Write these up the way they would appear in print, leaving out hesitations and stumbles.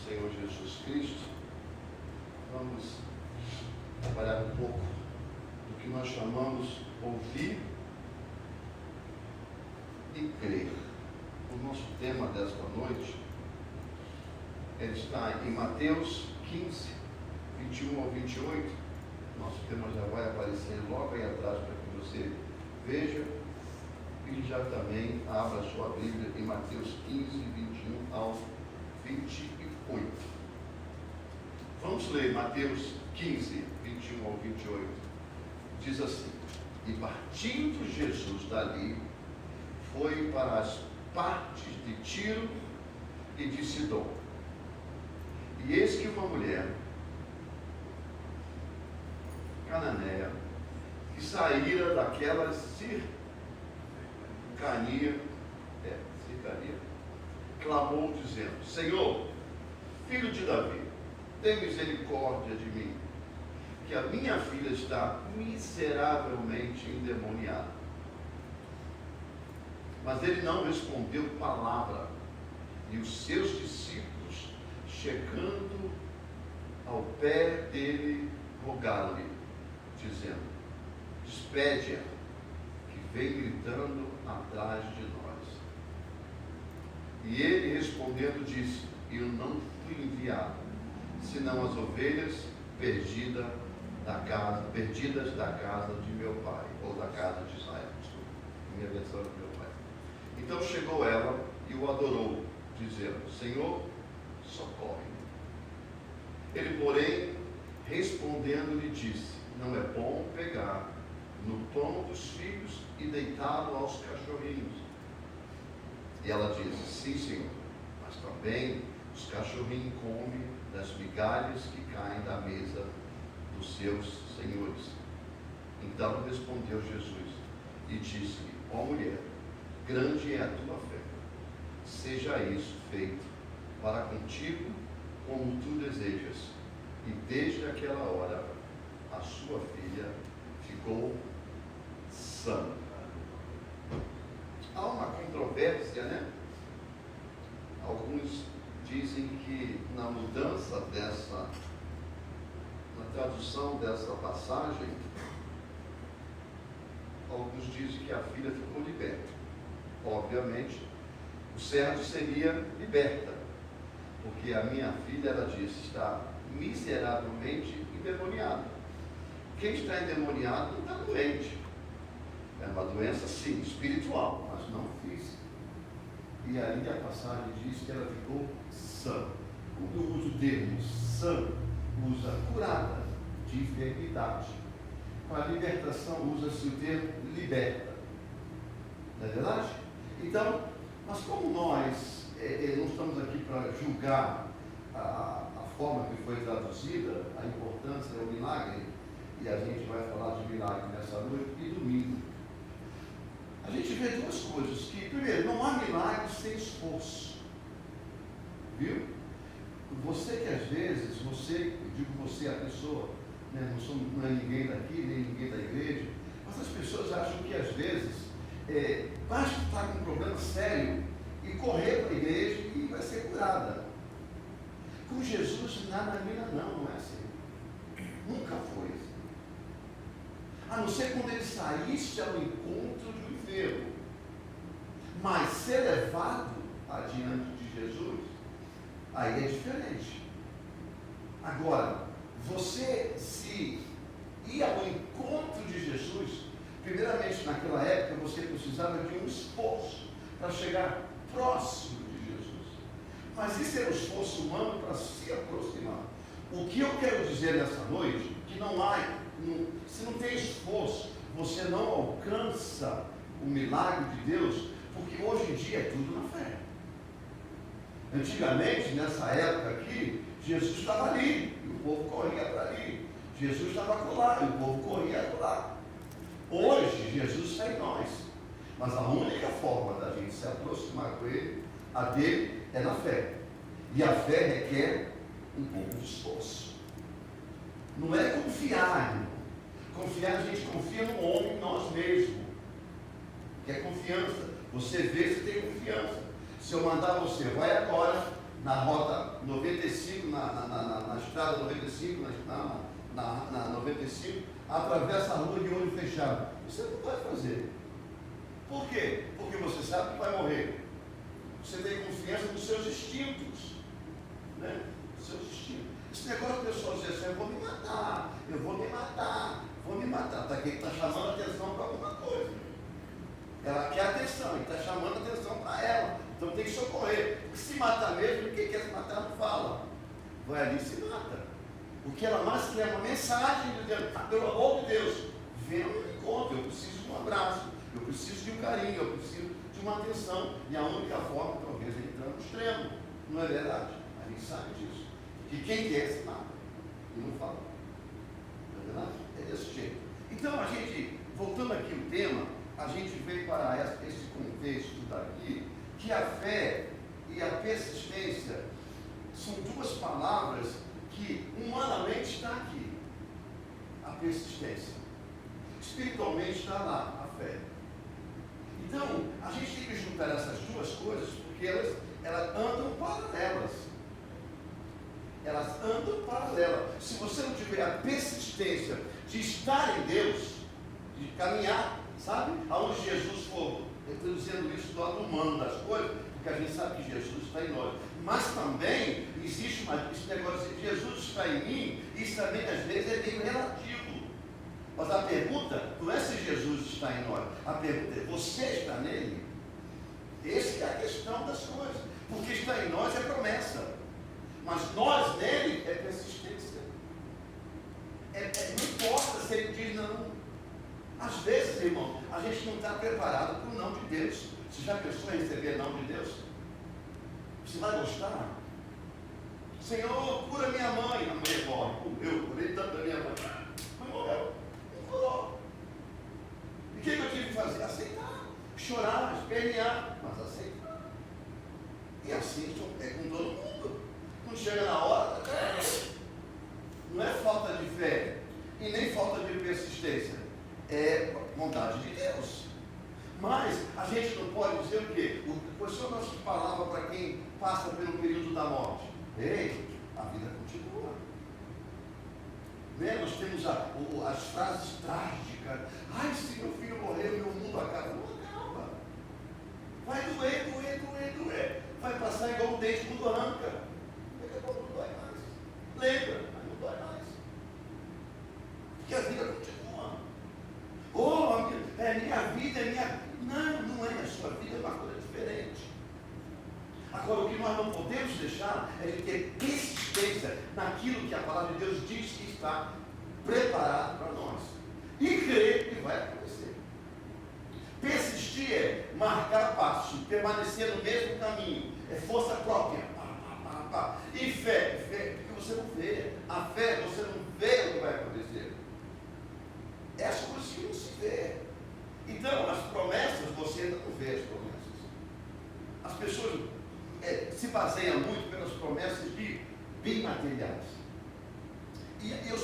Senhor Jesus Cristo, vamos trabalhar um pouco do que nós chamamos ouvir e crer. O nosso tema desta noite ele está em Mateus 15, 21 ao 28. Nosso tema já vai aparecer logo aí atrás para que você veja e já também abra a sua Bíblia em Mateus 15, 21 ao 28. Vamos ler Mateus 15, 21 ao 28. Diz assim: E partindo Jesus dali, foi para as partes de Tiro e de Sidom. E eis que uma mulher cananeia, que saíra daquela cercania, clamou dizendo: Senhor, filho de Davi, tem misericórdia de mim, que a minha filha está miseravelmente endemoniada. Mas ele não respondeu palavra, e os seus discípulos, chegando ao pé dele, rogaram-lhe, dizendo: Despede-a, que vem gritando atrás de nós. E ele respondendo disse: Eu não fui enviado, senão as ovelhas perdidas da casa de meu pai, ou da casa de Israel. Minha versão é do meu pai. Então chegou ela e o adorou, dizendo: Senhor, socorre-me. Ele, porém, respondendo, lhe disse: Não é bom pegar no pão dos filhos e deitá-lo aos cachorrinhos. E ela disse: Sim, Senhor, mas também os cachorrinhos comem das migalhas que caem da mesa dos seus senhores. Então respondeu Jesus e disse-lhe: Ó mulher, grande é a tua fé, seja isso feito para contigo como tu desejas. E desde aquela hora a sua filha ficou sã. Há uma controvérsia, né? Alguns dizem que na mudança na tradução dessa passagem, alguns dizem que a filha ficou liberta. Obviamente, o certo seria liberta, porque a minha filha, ela disse, está miseravelmente endemoniada. Quem está endemoniado não está doente. É uma doença, sim, espiritual, mas não física. E aí a passagem diz que ela ficou sã. Quando usa o termo sã, usa curada de enfermidade. Para libertação, usa-se o termo liberta. Não é verdade? Então, mas como nós não estamos aqui para julgar a forma que foi traduzida, a importância do milagre, e a gente vai falar de milagre nessa noite e domingo. A gente vê duas coisas, que primeiro, não há milagre sem esforço. Viu? Você que às vezes, eu digo você, a pessoa, né, não é ninguém daqui, nem ninguém da igreja, mas as pessoas acham que às vezes basta estar com um problema sério e correr para a igreja e vai ser curada. Com Jesus nada mira não é assim. Nunca foi assim. A não ser quando ele saísse ao encontro de um enfermo. Mas ser levado adiante de Jesus, aí é diferente. Agora, você se ir ao encontro de Jesus, primeiramente naquela época você precisava de um esforço para chegar próximo de Jesus. Mas isso é um esforço humano para se aproximar. O que eu quero dizer nessa noite, que se não tem esforço, você não alcança o milagre de Deus, porque hoje em dia é tudo na fé. Antigamente, nessa época aqui, Jesus estava ali, e o povo corria para ali. Jesus estava lá, e o povo corria para lá. Hoje, Jesus está em nós. Mas a única forma da gente se aproximar com Ele, a dele, é na fé. E a fé requer um pouco de esforço. Não é confiar, irmão. Confiar, a gente confia no homem, em nós mesmos. Que é confiança. Você vê se tem confiança. Se eu mandar você, vai agora na rota 95, na estrada 95, na 95, atravessa a rua de olho fechado. Você não vai fazer. Por quê? Porque você sabe que vai morrer. Você tem confiança nos seus instintos. Né? Seus instintos. Esse negócio de pessoal dizer assim, eu vou me matar, eu vou me matar, vou me matar. Está chamando a atenção para alguma coisa. Ela quer atenção, ele está chamando a atenção para ela. Então tem que socorrer. Porque se matar mesmo, quem quer se matar não fala. Vai ali e se mata. O que ela mais quer é uma mensagem dizendo, pelo amor de Deus, venha no meu encontro, eu preciso de um abraço, eu preciso de um carinho, eu preciso de uma atenção. E a única forma, talvez, é entrar no extremo. Não é verdade? A gente sabe disso. Que quem quer se mata. E não fala. Não é verdade? É desse jeito. Então a gente, voltando aqui ao tema, a gente veio para esse contexto daqui, que a fé e a persistência são duas palavras que humanamente está aqui. A persistência. Espiritualmente está lá, a fé. Então, a gente tem que juntar essas duas coisas, porque elas andam paralelas. Elas andam paralelas. Se você não tiver a persistência de estar em Deus, de caminhar, sabe? Aonde Jesus for, eu estou dizendo isso do lado humano das coisas, porque a gente sabe que Jesus está em nós. Mas também existe esse negócio de Jesus está em mim, isso também às vezes é meio relativo. Mas a pergunta não é se Jesus está em nós, a pergunta é, você está nele? Essa é a questão das coisas. Porque está em nós é promessa. Mas nós nele é persistência. Não importa se ele diz não. Às vezes, irmão, a gente não está preparado para o não de Deus. Você já pensou em receber não de Deus? Você vai gostar? Senhor, cura minha mãe. A mãe morre. Eu curei tanto a minha mãe. Mas morreu. Não curou. E o que eu tive que fazer? Aceitar. Chorar, espernear. Mas aceitar. E assim é com todo mundo. Não chega na hora. Não é falta de fé. E nem falta de persistência. É vontade de Deus. Mas a gente não pode dizer o quê? O Senhor não se falava para quem passa pelo período da morte. Ei, a vida continua. Né? Nós temos as frases trágicas. Ai, se meu filho morrer, meu mundo acaba. Não acaba. Vai doer, doer, doer, doer. Vai passar igual um dente quando arranca. Daqui a pouco não dói mais. Lembra, mas não dói mais. Porque a vida continua. Oh, minha vida é minha... Não é. A sua vida é uma coisa diferente. Agora, o que nós não podemos deixar é de ter persistência naquilo que a palavra de Deus diz que está preparado para nós. E crer que vai acontecer. Persistir é marcar passo, permanecer no mesmo caminho. É força própria. E fé, porque você não vê. A fé, você não vê o que vai acontecer. É as coisas que não se vê. Então, as promessas, você ainda não vê as promessas. As pessoas se baseiam muito pelas promessas de bem materiais. E eu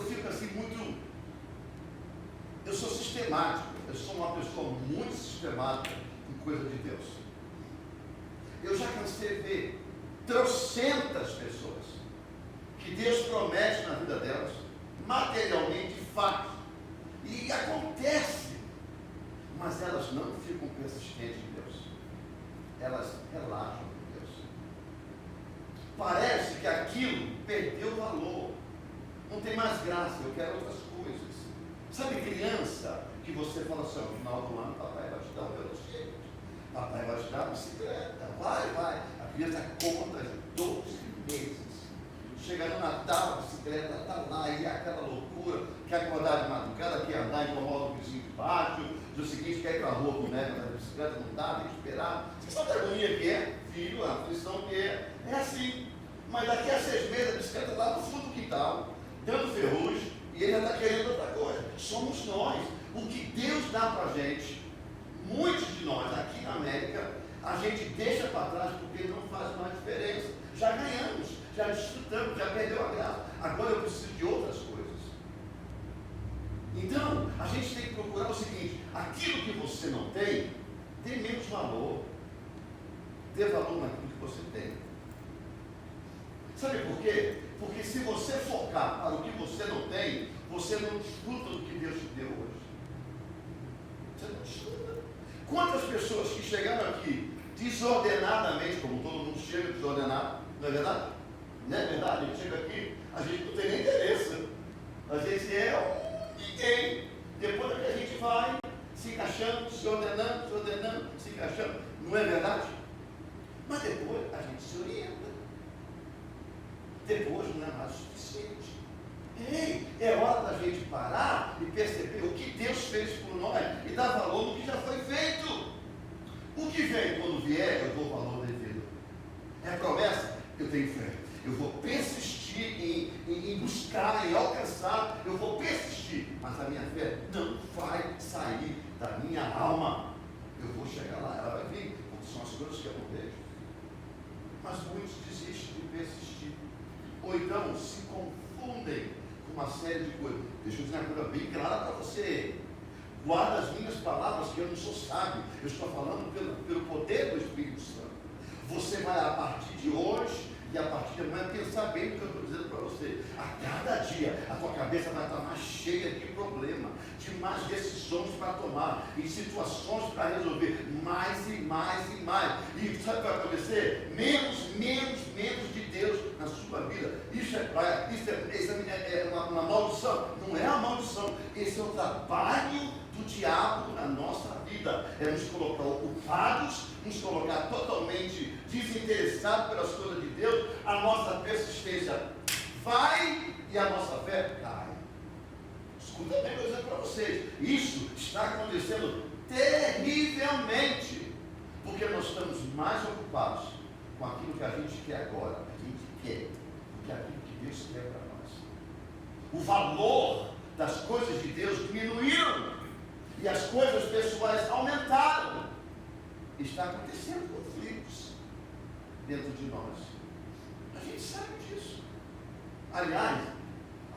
fico assim muito... Eu sou sistemático. Eu sou uma pessoa muito sistemática em coisa de Deus. Eu já cansei de ver trocentas pessoas que Deus promete na vida delas, materialmente, fatos. E acontece, mas elas não ficam persistentes em Deus. Elas relaxam em Deus. Parece que aquilo perdeu valor. Não tem mais graça, eu quero outras coisas. Sabe criança que você fala assim, no final do ano, papai vai te dar um velocípede. Papai vai te dar uma bicicleta. Vai. A criança conta de 12 meses. Chega no Natal, a bicicleta está lá, e aquela loucura, quer acordar de madrugada, quer andar, incomoda o vizinho de baixo, no seguinte, quer ir para a rua com neve, mas a bicicleta não dá, tem que esperar. Você sabe a agonia que é? Filho, a aflição que é. É assim. Mas daqui a 6 meses a bicicleta está lá no fundo do quintal, dando ferrugem, e ele já está querendo outra coisa. Somos nós. O que Deus dá para a gente, muitos de nós aqui na América, a gente deixa para trás porque não faz mais diferença. Já ganhamos, já desfrutamos, já perdeu a graça. Agora eu preciso de outras coisas. Então, a gente tem que procurar o seguinte: aquilo que você não tem, tem menos valor. Dê valor naquilo que você tem. Sabe por quê? Porque se você focar para o que você não tem, você não desfruta do que Deus te deu hoje. Você não desfruta. Quantas pessoas que chegaram aqui desordenadamente, como todo mundo chega desordenado, não é verdade? Não é verdade? A gente chega aqui, a gente não tem nem interesse. A gente é ninguém. Depois é que a gente vai se encaixando, se ordenando, se encaixando. Não é verdade? Mas depois a gente se orienta. Depois não é mais o suficiente. Ei, é hora da gente parar e perceber o que Deus fez por nós e dar valor no que já foi feito. O que vem quando vier, eu dou valor devido. É a promessa? Eu tenho fé. Eu vou persistir em buscar, em alcançar. Eu vou persistir. Mas a minha fé não vai sair da minha alma. Eu vou chegar lá, ela vai vir. Porque são as coisas que eu não vejo. Mas muitos desistem de persistir. Ou então se confundem com uma série de coisas. Deixa eu dizer uma coisa bem clara para você. Guarda as minhas palavras, que eu não sou sábio. Eu estou falando pelo poder do Espírito Santo. Você vai, a partir de hoje e a partir de amanhã, pensar bem no que eu estou dizendo para você. A cada dia, a tua cabeça vai estar mais cheia de problema, de mais decisões para tomar, e situações para resolver, mais e mais e mais. E sabe o que vai acontecer? Menos de Deus na sua vida. Isso é praia, isso é uma maldição. Não é a maldição, esse é o trabalho do diabo na nossa vida. É nos colocar ocupados, nos colocar totalmente desinteressados pelas coisas de Deus. A nossa persistência vai e a nossa fé cai. Escuta bem o que eu vou dizer para vocês. Isso está acontecendo terrivelmente, porque nós estamos mais ocupados com aquilo que a gente quer agora, a gente quer, do que aquilo que Deus quer para nós. O valor das coisas de Deus diminuíram e as coisas pessoais aumentaram. Está acontecendo conflitos dentro de nós. A gente sabe disso. Aliás,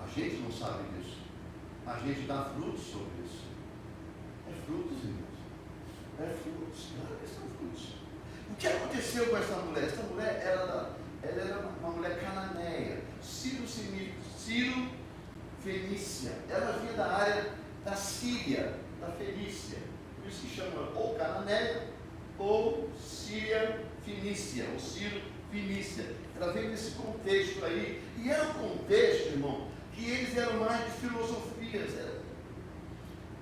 a gente não sabe disso. A gente dá frutos sobre isso. É frutos, irmãos. É frutos. Claro que são frutos. O que aconteceu com essa mulher? Essa mulher ela era uma mulher cananeia. Ciro Fenícia. Ela vinha da área da Síria, da Fenícia. Por isso que chama ou Cananeia ou Síria Fenícia, ou Ciro Fenícia. Ela veio nesse contexto aí. E era um contexto, irmão, que eles eram mais de filosofias,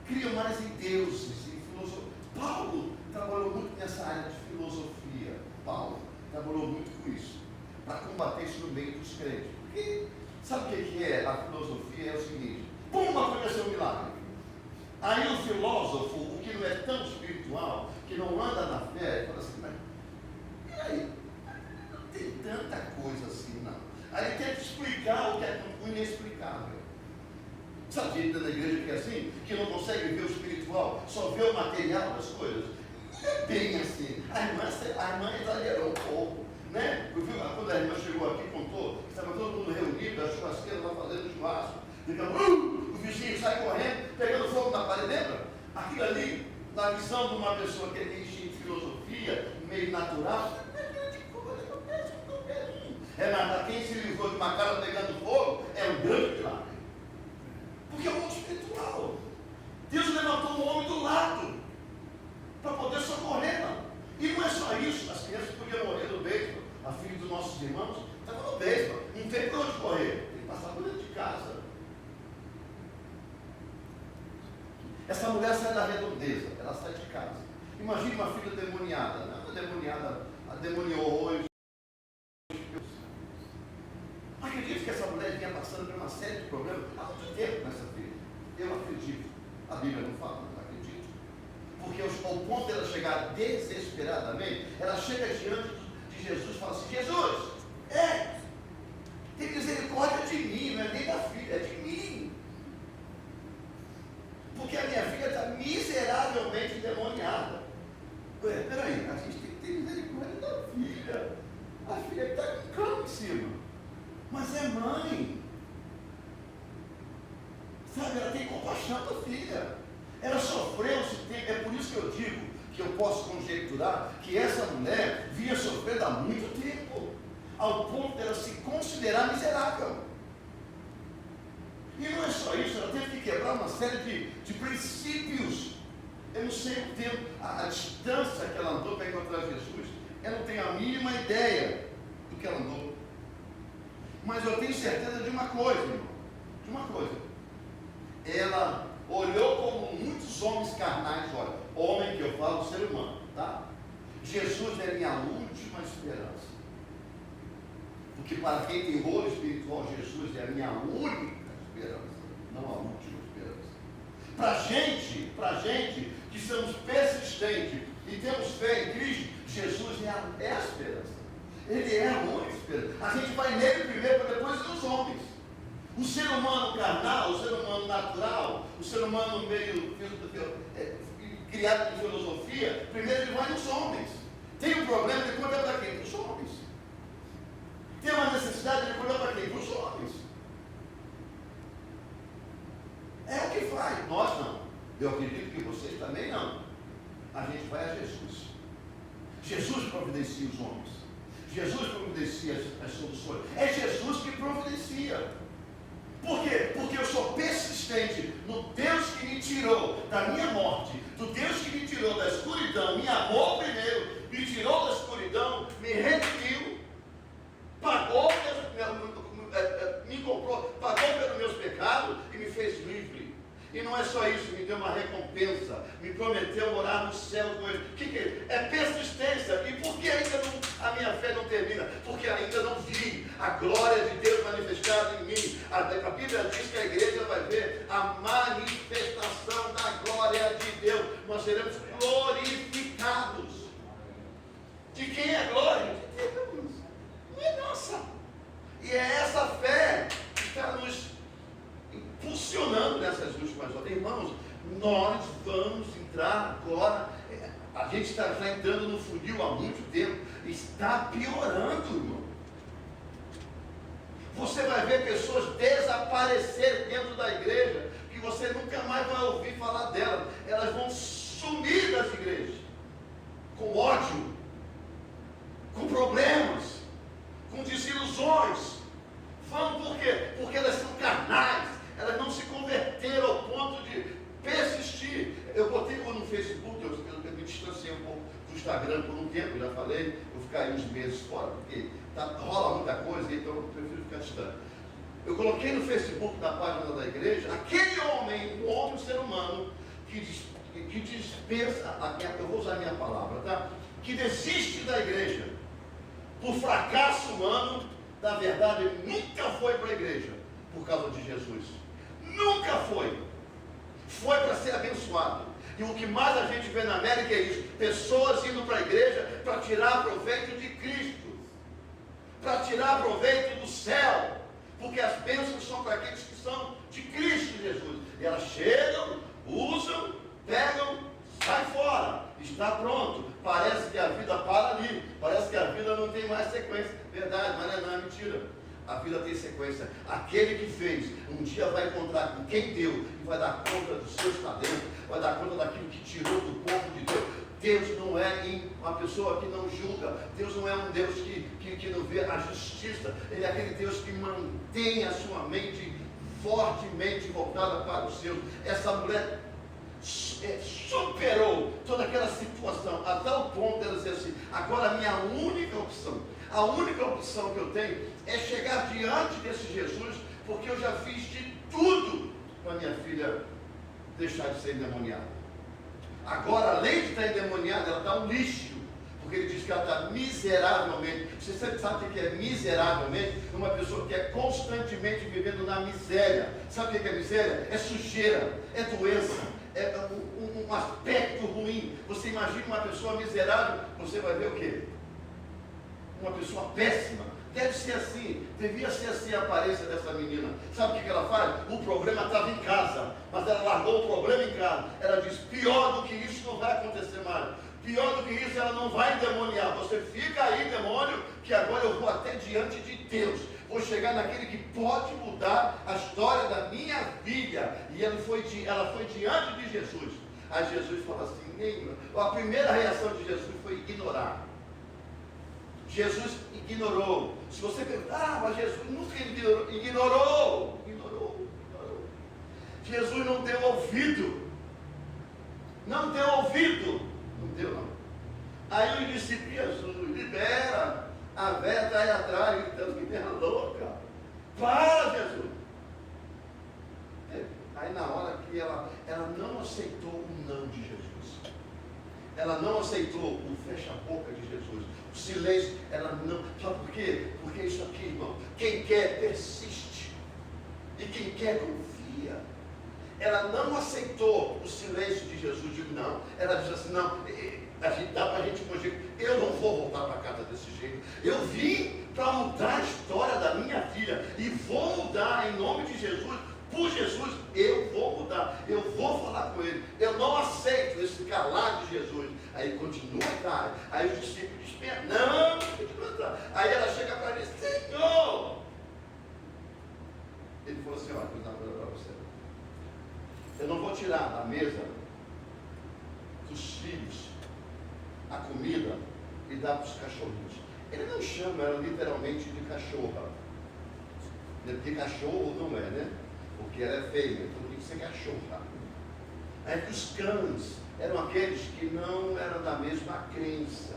criam mais em deuses, em filosofia. Paulo trabalhou muito nessa área de filosofia. Paulo trabalhou muito com isso, para combater isso no meio dos crentes. Porque sabe o que é a filosofia? É o seguinte: pumba, aconteceu um milagre. Aí o filósofo, o que não é tão espiritual, que não anda na fé, fala assim: mas peraí, não tem tanta coisa assim, não. Aí ele tenta explicar o que é o inexplicável. Sabe gente da igreja que é assim? Que não consegue ver o espiritual, só vê o material das coisas? Não é bem assim. A irmã exagerou um pouco, né? Quando a irmã chegou aqui e contou, estava todo mundo reunido, a churrasqueira lá fazendo churrasco. O vizinho sai correndo, pegando fogo na parede, lembra? Aquilo ali, na visão de uma pessoa que é de filosofia, meio natural, é nada. Quem se livrou de uma casa pegando fogo é um grande milagre. Porque é um mundo espiritual. Deus levantou um homem do lado para poder socorrê-la. E não é só isso, as crianças podiam morrer no beisebol. A filha dos nossos irmãos estava no beisebol, não tem para onde correr, tem que passar por dentro de casa. Essa mulher sai da redondeza, ela sai de casa. Imagine uma filha demoniada, né? Uma demoniada, a demoniou hoje. Acredito que essa mulher vinha passando por uma série de problemas há muito tempo com essa filha. Eu acredito. A Bíblia não fala, mas acredito. Porque ao ponto dela chegar desesperadamente, ela chega diante de Jesus e fala assim: Jesus, tem misericórdia de mim, não é nem da filha, é de mim. Porque a minha filha está miseravelmente endemoniada. Peraí, a gente tem que ter misericórdia da filha. A filha está com cama em cima. Mas é mãe. Sabe, ela tem compaixão da filha. Ela sofreu esse tempo. É por isso que eu digo que eu posso conjecturar que essa mulher vinha sofrendo há muito tempo, ao ponto dela se considerar miserável. E não é só isso, ela teve que quebrar uma série de princípios. Eu não sei o tempo, a distância que ela andou para encontrar Jesus, eu não tenho a mínima ideia do que ela andou. Mas eu tenho certeza de uma coisa, irmão, de uma coisa. Ela olhou como muitos homens carnais olham. Homem que eu falo, ser humano, tá? Jesus é minha última esperança. Porque para quem tem rolo espiritual, Jesus é a minha única esperança, não a última esperança. Para gente que somos persistentes e temos fé em Cristo, Jesus é a esperança. Ele é a única esperança. A gente vai nele primeiro para depois ir nos homens. O ser humano carnal, o ser humano natural, o ser humano meio criado em filosofia, primeiro ele vai nos homens. Tem um problema, ele conta para quem? Para os homens. Tem uma necessidade, ele conta para quem? Para os homens. É o que faz. Nós não. Eu acredito que vocês também não. A gente vai a Jesus. Jesus providencia os homens. Jesus providencia as soluções. É Jesus que providencia. Por quê? Porque eu sou persistente no Deus que me tirou da minha morte, do Deus que me tirou da escuridão, me amou primeiro, me tirou da escuridão, me redimiu, pagou, me comprou, pagou pelos meus pecados e me fez livre. E não é só isso, me deu uma recompensa, me prometeu morar no céu com ele. O que é? É persistência. E por que ainda a minha fé não termina? Porque ainda não vi a glória de Deus manifestada em mim. A Bíblia diz que a igreja vai ver a manifestação da glória de Deus. Nós seremos glorificados. De quem é a glória? De Deus. Não é nossa. E é essa fé que está nos funcionando nessas últimas horas. Irmãos, nós vamos entrar agora, a gente está já entrando no funil há muito tempo, está piorando, irmão. Você vai ver pessoas desaparecer dentro da igreja, que você nunca mais vai ouvir falar delas. Elas vão sumir das igrejas, com ódio, com problemas, com desilusões. Vão por quê? Porque elas são carnais. Elas não se converteram ao ponto de persistir. Eu botei no Facebook, eu me distanciei um pouco do Instagram por um tempo, já falei, vou ficar aí uns meses fora, porque rola muita coisa, então eu prefiro ficar distante. Eu coloquei no Facebook, na página da igreja, aquele homem, um ser humano, que dispensa, eu vou usar a minha palavra, tá? Que desiste da igreja por fracasso humano. Na verdade, ele nunca foi para a igreja por causa de Jesus. Nunca foi. Foi para ser abençoado. E o que mais a gente vê na América é isso: pessoas indo para a igreja para tirar proveito de Cristo, para tirar proveito do céu, porque as bênçãos são para aqueles que são de Cristo Jesus. E elas chegam, usam, pegam, sai fora, está pronto. Parece que a vida para ali, parece que a vida não tem mais sequência. Verdade, mas não é mentira. A vida tem sequência. Aquele que fez, um dia vai encontrar com quem deu e vai dar conta dos seus talentos, vai dar conta daquilo que tirou do povo de Deus. Deus não é uma pessoa que não julga. Deus não é um Deus que não vê a justiça. Ele é aquele Deus que mantém a sua mente fortemente voltada para os seus. Essa mulher superou toda aquela situação a tal ponto de ela dizer assim: agora a minha única opção, a única opção que eu tenho é chegar diante desse Jesus, porque eu já fiz de tudo para minha filha deixar de ser endemoniada. Agora, além de estar endemoniada, ela está um lixo, porque ele diz que ela está miseravelmente. Você sempre sabe o que é miseravelmente? É uma pessoa que é constantemente vivendo na miséria. Sabe o que é miséria? É sujeira, é doença, é um aspecto ruim. Você imagina uma pessoa miserável, você vai ver o quê? Uma pessoa péssima. Deve ser assim, devia ser assim a aparência dessa menina. Sabe o que ela faz? O problema estava em casa, mas ela largou o problema em casa. Ela diz: pior do que isso não vai acontecer mais. Pior do que isso, ela não vai endemoniar. Você fica aí, demônio, que agora eu vou até diante de Deus. Vou chegar naquele que pode mudar a história da minha filha. E ela foi diante de Jesus. Aí Jesus fala assim: A primeira reação de Jesus foi ignorar. Jesus ignorou. Se você perguntar, mas Jesus nunca ignorou. Jesus não deu ouvido. Não deu ouvido. Não deu, não. Aí os discípulos, Jesus, libera. A velha está aí atrás, gritando que terra louca. Para, Jesus. Aí na hora que ela não aceitou o não de Jesus. Ela não aceitou o fecha-boca de Jesus. O silêncio, ela não. Sabe por quê? Porque isso aqui, irmão, quem quer persiste. E quem quer confia. Ela não aceitou o silêncio de Jesus. Digo, não. Ela disse assim, não, dá para a gente fugir. Eu não vou voltar para casa desse jeito. Eu vim para mudar a história da minha filha. E vou mudar em nome de Jesus. Por Jesus, eu vou mudar, eu vou falar com ele, eu não aceito esse calar de Jesus. Aí continua atrás, aí os discípulos dizem, não, continua atrás. Aí ela chega para ele, Senhor. Ele falou assim, olha, vou dar uma coisa para você. Eu não vou tirar da mesa dos filhos a comida e dar para os cachorrinhos. Ele não chama ela literalmente de cachorra. Porque cachorro não é, né? Porque ela é feia, então tem que ser cachorra. Aí os cães eram aqueles que não eram da mesma crença.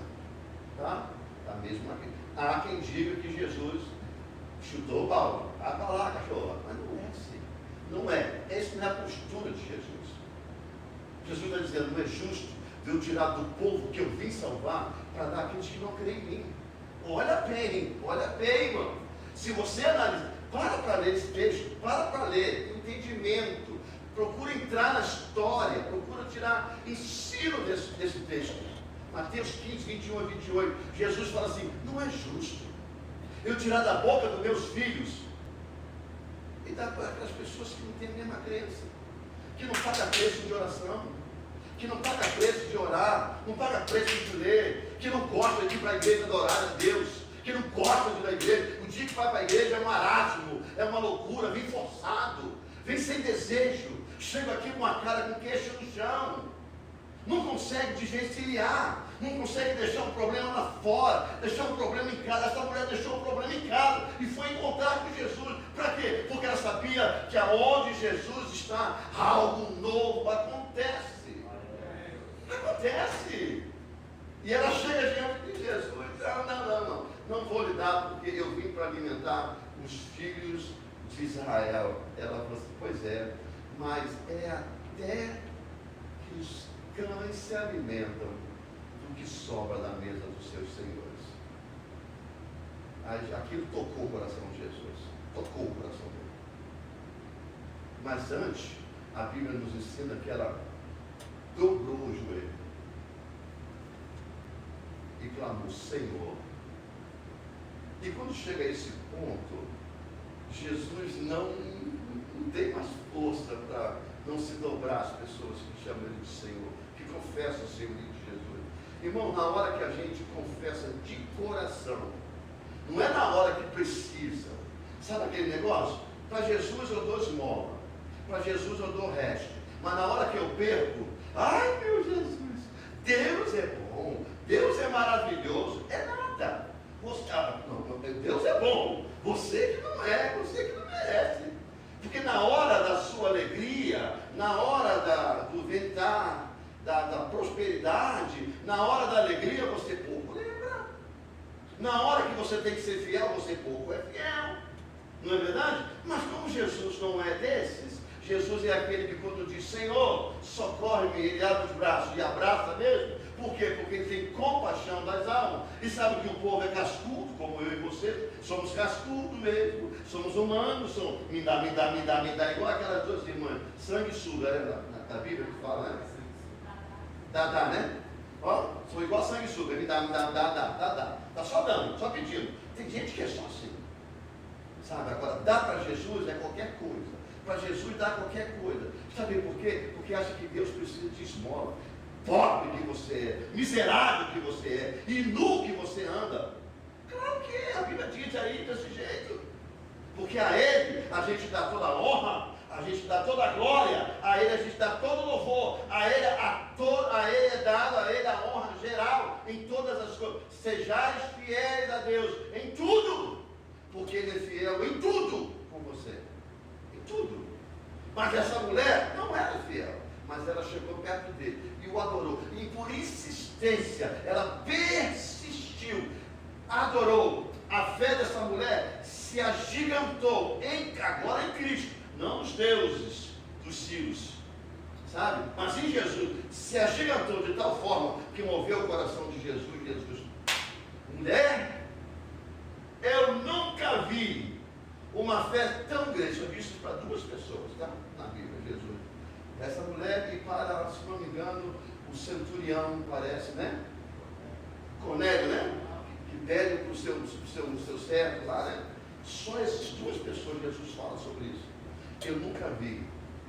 Tá? Da mesma crença. Há quem diga que Jesus chutou o balde. Vai para lá, cachorra. Mas não é assim. Não é. Essa não é a postura de Jesus. Jesus está dizendo, não é justo de eu tirar do povo que eu vim salvar para dar àqueles que não creem em mim. Olha bem, irmão. Se você analisa, para ler esse texto, para ler entendimento, procura entrar na história, procura tirar ensino desse texto. Mateus 15, 21 a 28, Jesus fala assim, não é justo eu tirar da boca dos meus filhos e dar para aquelas pessoas que não têm a mesma crença, que não pagam preço de oração, que não paga preço de orar, não paga preço de ler, que não gosta de ir para a igreja adorar a Deus, que não gosta de ir para a igreja. O dia que vai para a igreja é um marasmo, é uma loucura, vem forçado, vem sem desejo, chega aqui com a cara com queixo no chão, não consegue desvencilhar, não consegue deixar um problema lá fora, deixar um problema em casa. Essa mulher deixou um problema em casa e foi encontrar com Jesus. Para quê? Porque ela sabia que aonde Jesus está, algo novo acontece. E ela chega diante de Jesus e diz, não vou lhe dar, porque eu vim para alimentar os filhos de Israel. Ela falou assim, pois é, mas é até que os cães se alimentam do que sobra da mesa dos seus senhores. Aquilo tocou o coração de Jesus, tocou o coração dele. Mas antes, a Bíblia nos ensina que ela dobrou o joelho e clamou, Senhor. E quando chega a esse ponto, Jesus não tem mais força para não se dobrar às pessoas que chamam Ele de Senhor, que confessam o Senhor de Jesus. Irmão, na hora que a gente confessa de coração, não é na hora que precisa. Sabe aquele negócio? Para Jesus eu dou esmola, para Jesus eu dou resto, mas na hora que eu perco, ai meu Jesus, Deus é bom, Deus é maravilhoso, é nada. Deus é bom, você que não é, você que não merece. Porque na hora da sua alegria, na hora do ventar, da prosperidade, na hora da alegria você pouco lembra. Na hora que você tem que ser fiel, você pouco é fiel. Não é verdade? Mas como Jesus não é desses, Jesus é aquele que quando diz, Senhor, socorre-me, Ele abre os braços e abraça mesmo. Por quê? Porque Ele tem compaixão das almas. E sabe que o povo é cascudo, como eu e você. Somos cascudos mesmo. Somos humanos. Me dá, igual aquelas duas irmãs. Sanguessuga, na Bíblia que fala, né? Dá, né? Ó, sou igual sanguessuga. Me dá. Tá só dando, só pedindo. Tem gente que é só assim. Sabe? Agora, dá para Jesus é qualquer coisa. Para Jesus dá qualquer coisa. Sabe por quê? Porque acha que Deus precisa de esmola. Pobre que você é, miserável que você é, e nu que você anda. Claro que é, a Bíblia diz aí desse jeito. Porque a Ele a gente dá toda a honra, a a gente dá toda a glória, a Ele a gente dá todo o louvor, a Ele é dado, a Ele a honra geral em todas as coisas. Sejais fiéis a Deus em tudo, porque Ele é fiel em tudo com você, em tudo. Mas essa mulher não era fiel, mas ela chegou perto dele e o adorou, e por insistência, ela persistiu, adorou. A fé dessa mulher se agigantou, agora em Cristo, não os deuses dos sírios, sabe? Mas em Jesus, se agigantou de tal forma que moveu o coração de Jesus. Jesus, mulher, eu nunca vi uma fé tão grande. Eu disse isso para 2 pessoas, tá? Na Bíblia, Jesus. Essa mulher e para, se não me engano, o centurião, parece, né? Cornélio, né? Que pede para o seu servo lá, né? Só essas 2 pessoas, Jesus fala sobre isso. Eu nunca vi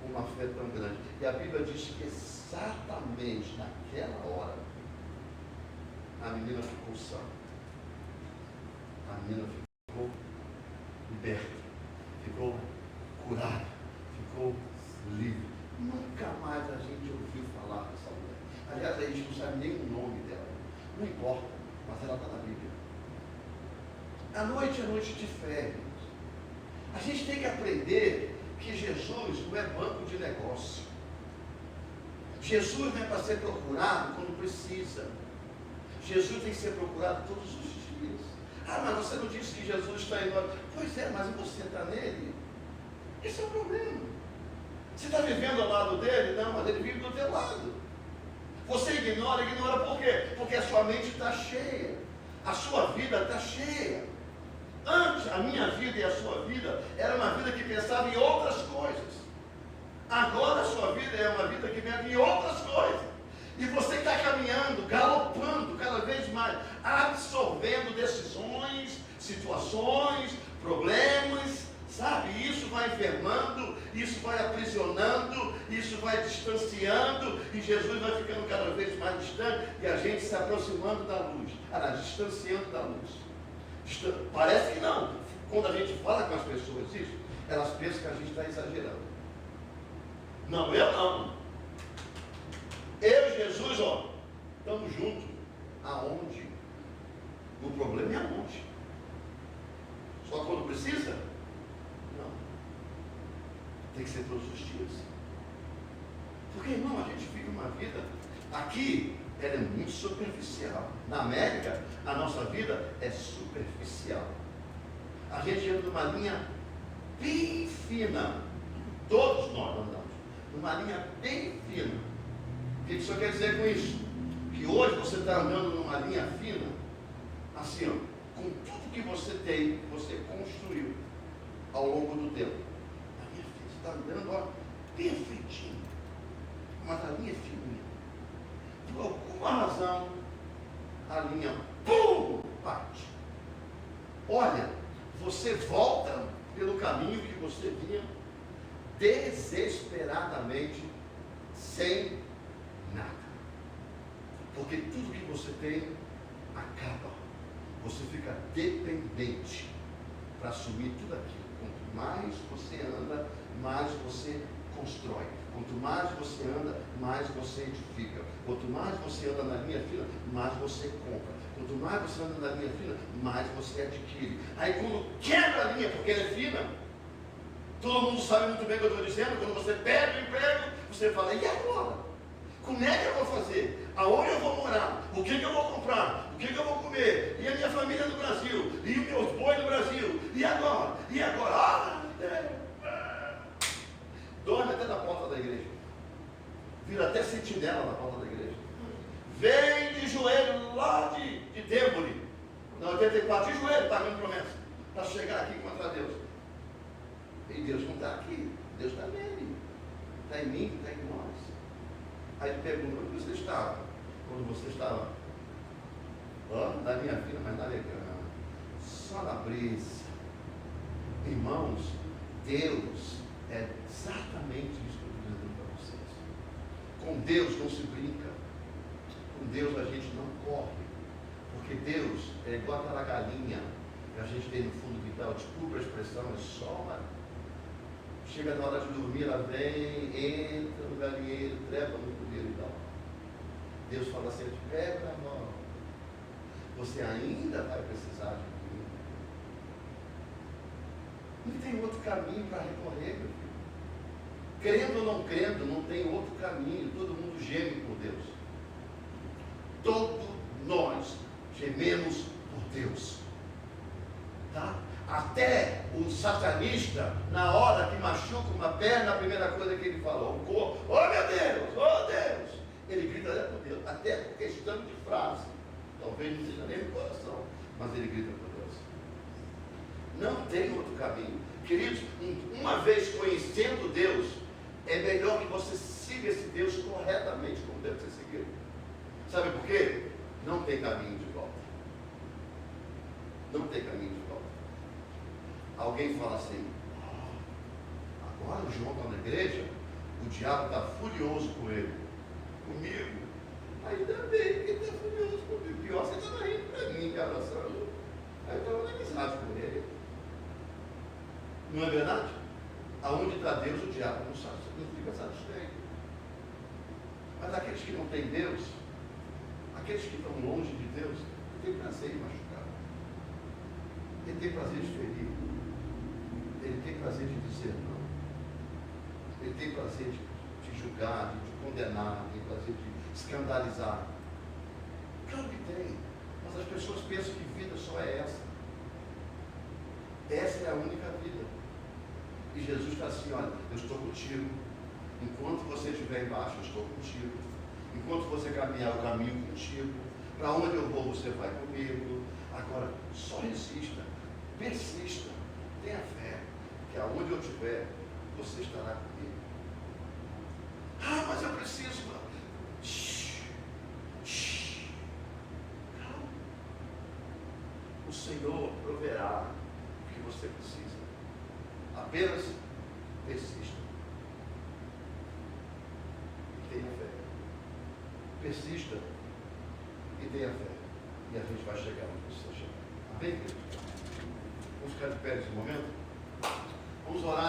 uma fé tão grande. E a Bíblia diz que exatamente naquela hora, a menina ficou sã. A menina ficou liberta, ficou curada, ficou livre. Nunca mais a gente ouviu falar dessa mulher. Aliás, a gente não sabe nem o nome dela. Não importa, mas ela está na Bíblia. A noite é noite de fé, irmãos. A gente tem que aprender que Jesus não é banco de negócio. Jesus não é para ser procurado quando precisa. Jesus tem que ser procurado todos os dias. Ah, mas você não disse que Jesus está em nós. Pois é, mas você está nele. Esse é o problema. Você está vivendo ao lado dele? Não, mas ele vive do teu lado. Você ignora por quê? Porque a sua mente está cheia. A sua vida está cheia. Antes, a minha vida e a sua vida era uma vida que pensava em outras coisas. Agora a sua vida é uma vida que pensa em outras coisas. E você está caminhando, galopando cada vez mais, absorvendo decisões, situações, problemas, sabe? Isso vai enfermando, isso vai aprisionando, isso vai distanciando, e Jesus vai ficando cada vez mais distante, e a gente se aproximando da luz, distanciando da luz. Parece que não. Quando a gente fala com as pessoas isso, elas pensam que a gente está exagerando. Não, eu não. Eu e Jesus, estamos juntos. Aonde? O problema é aonde? Só quando precisa? Não. Tem que ser todos os dias. Porque, irmão, a gente vive uma vida aqui. Ela é muito superficial. Na América, a nossa vida é superficial. A gente entra numa linha bem fina. Todos nós andamos numa linha bem fina. O que isso quer dizer com isso? Que hoje você está andando numa linha fina, assim, com tudo que você tem, você construiu ao longo do tempo. A linha fina, você está andando, perfeitinho. Mas a linha é fininha. Por alguma razão, a linha, parte. Olha, você volta pelo caminho que você vinha desesperadamente, sem nada. Porque tudo que você tem, acaba. Você fica dependente para assumir tudo aquilo. Quanto mais você anda, mais você constrói. Quanto mais você anda, mais você edifica. Quanto mais você anda na linha fina, mais você compra. Quanto mais você anda na linha fina, mais você adquire. Aí quando quebra a linha, porque ela é fina, todo mundo sabe muito bem o que eu estou dizendo. Quando você perde o emprego, você fala, e agora? Como é que eu vou fazer? Aonde eu vou morar? O que eu vou comprar? O que eu vou comer? E a minha família no Brasil? E os meus bois no Brasil? E agora? E agora? Dorme até na porta da igreja. Vira até sentinela na porta da igreja. Vem de joelho lá de Débora, na 84, de joelho, pagando promessa, para chegar aqui contra Deus. E Deus não está aqui, Deus está nele. Está em mim, está em nós. Aí ele pergunta, onde você estava? Quando você estava? Na minha vida, mas na alegria. Só na brisa. Irmãos, Deus é exatamente isso que eu estou dizendo para vocês. Com Deus não se brinca. Com Deus a gente não corre. Porque Deus é igual aquela galinha que a gente tem no fundo do quintal. Desculpa a expressão, é só uma Chega na hora de dormir, ela vem, entra no galinheiro, trepa no coelho e tal. Deus fala assim, eu te pego na mão. Você ainda vai precisar de mim. Não tem outro caminho para recorrer, meu filho. Crendo ou não crendo, não tem outro caminho. Todo mundo geme por Deus. Todos nós gememos por Deus. Tá? Até o satanista, na hora que machuca uma perna, a primeira coisa que ele fala, o corpo, oh meu Deus, oh Deus, ele grita até por Deus, até por questão de frase, talvez não seja nem no coração, mas ele grita por Deus. Não tem outro caminho. Queridos, uma vez conhecendo Deus, é melhor que você siga esse Deus corretamente, como deve ser seguido. Sabe por quê? Não tem caminho de volta. Não tem caminho de volta. Alguém fala assim, agora o João está na igreja, o diabo está furioso com ele, comigo. Ainda bem que ele está furioso comigo. Pior, você estava rindo para mim, abraçando. Aí eu estava na amizade com ele. Não é verdade? Aonde está Deus, o diabo não fica satisfeito. Mas aqueles que não têm Deus, aqueles que estão longe de Deus, ele tem prazer em machucar. Ele tem prazer de ferir. Ele tem prazer de dizer não. Ele tem prazer de julgar, de condenar, tem prazer de escandalizar. Claro que tem. Mas as pessoas pensam que vida só é essa. Essa é a única vida. E Jesus está assim, olha, eu estou contigo. Enquanto você estiver embaixo, eu estou contigo. Enquanto você caminhar, eu caminho contigo. Para onde eu vou, você vai comigo. Agora, só resista, persista, tenha fé, que aonde eu estiver, você estará comigo. Ah, mas eu preciso. Calma. O Senhor proverá o que você precisa. Apenas persista. E tenha fé. Persista e tenha fé. E a gente vai chegar onde precisa chegar. Amém, querido? Vamos ficar de pé nesse momento? Vamos orar.